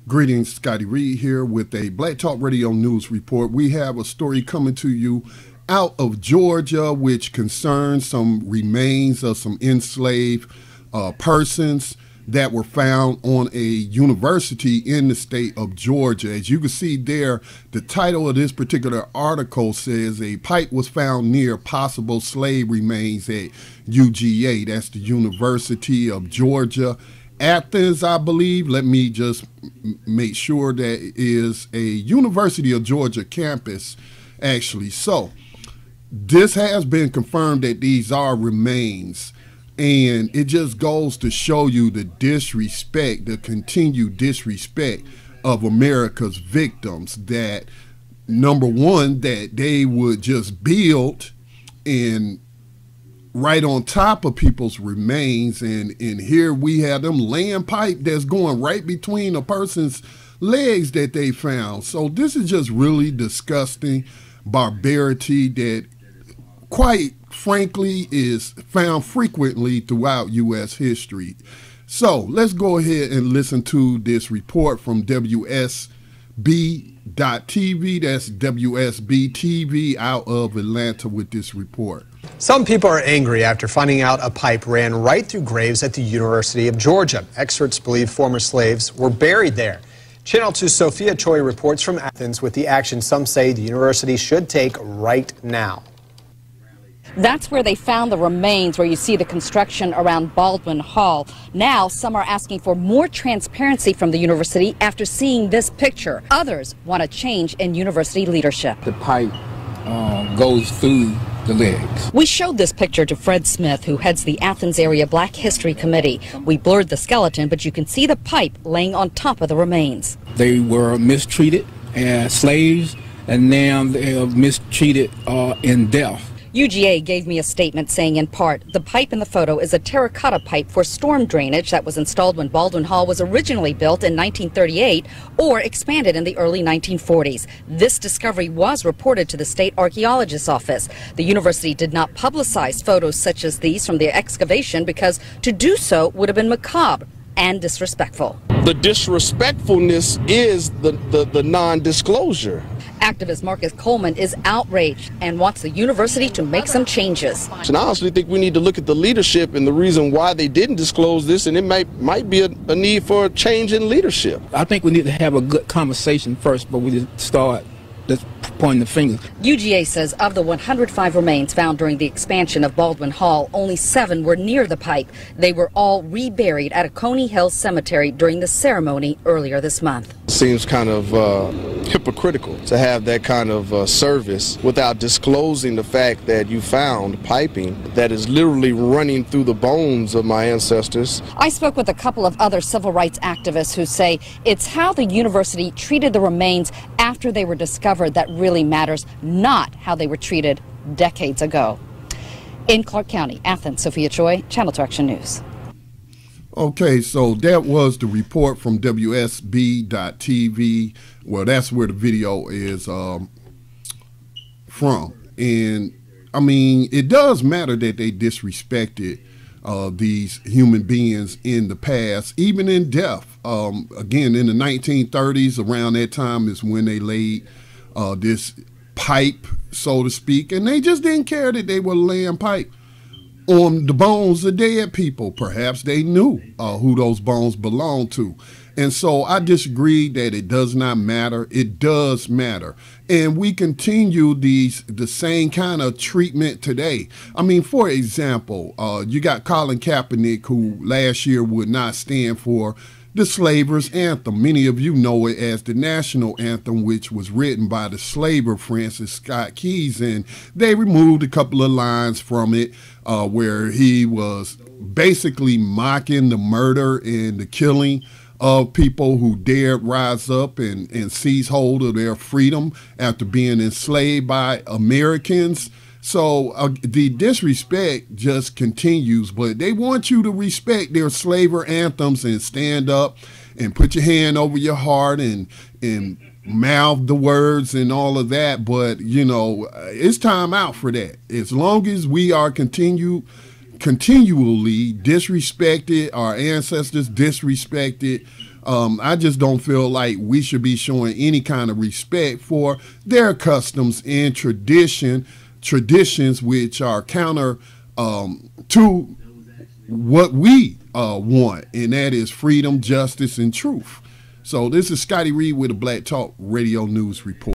Greetings, Scotty Reed here with a Black Talk Radio News report. We have a story coming to you out of Georgia which concerns some remains of some enslaved persons that were found on a university in the state of Georgia. As you can see there, the title of this particular article says a pipe was found near possible slave remains at UGA. That's the University of Georgia. Athens, I believe. Let me just make sure that it is a University of Georgia campus, actually. So this has been confirmed that these are remains, and it just goes to show you the disrespect, the continued disrespect of America's victims, that number one, that they would just build and right on top of people's remains, and here we have them laying pipe that's going right between a person's legs that they found. So this is just really disgusting barbarity that quite frankly is found frequently throughout U.S. history. So let's go ahead and listen to this report from WSB.TV. That's WSB TV out of Atlanta with this report. Some people are angry after finding out a pipe ran right through graves at the University of Georgia. Experts believe former slaves were buried there. Channel 2's Sophia Choi reports from Athens with the action some say the university should take right now. That's where they found the remains, where you see the construction around Baldwin Hall. Now, some are asking for more transparency from the university after seeing this picture. Others want a change in university leadership. The pipe goes through the legs. We showed this picture to Fred Smith, who heads the Athens Area Black History Committee. We blurred the skeleton, but you can see the pipe laying on top of the remains. They were mistreated as slaves, and now they are mistreated in death. UGA gave me a statement saying, in part, the pipe in the photo is a terracotta pipe for storm drainage that was installed when Baldwin Hall was originally built in 1938 or expanded in the early 1940s. This discovery was reported to the state archaeologist's office. The university did not publicize photos such as these from the excavation because to do so would have been macabre and disrespectful. The disrespectfulness is the non-disclosure. Activist Marcus Coleman is outraged and wants the university to make some changes. And I honestly think we need to look at the leadership and the reason why they didn't disclose this, and it might be a need for a change in leadership. I think we need to have a good conversation first, but we just start just pointing the fingers. UGA says of the 105 remains found during the expansion of Baldwin Hall, only 7 were near the pipe. They were all reburied at a Coney Hill cemetery during the ceremony earlier this month. Seems kind of hypocritical to have that kind of service without disclosing the fact that you found piping that is literally running through the bones of my ancestors. I spoke with a couple of other civil rights activists who say it's how the university treated the remains after they were discovered that really matters, not how they were treated decades ago. In Clark County, Athens, Sophia Choi, Channel 2 Action News. Okay, so that was the report from WSB.TV. Well, that's where the video is from. And, I mean, it does matter that they disrespected these human beings in the past, even in death. Again, in the 1930s, around that time is when they laid this pipe, so to speak, and they just didn't care that they were laying pipe on the bones of dead people. Perhaps they knew who those bones belonged to. And so I disagree that it does not matter. It does matter. And we continue the same kind of treatment today. I mean, for example, you got Colin Kaepernick, who last year would not stand for the Slavers' Anthem. Many of you know it as the national anthem, which was written by the slaver Francis Scott Keys, and they removed a couple of lines from it where he was basically mocking the murder and the killing of people who dared rise up and seize hold of their freedom after being enslaved by Americans. So the disrespect just continues, but they want you to respect their slaver anthems and stand up and put your hand over your heart and mouth the words and all of that. But, you know, it's time out for that. As long as we are continually disrespected, our ancestors disrespected, I just don't feel like we should be showing any kind of respect for their customs and traditions which are counter to what we want, and that is freedom, justice, and truth. So this is Scotty Reed with a Black Talk Radio News Report.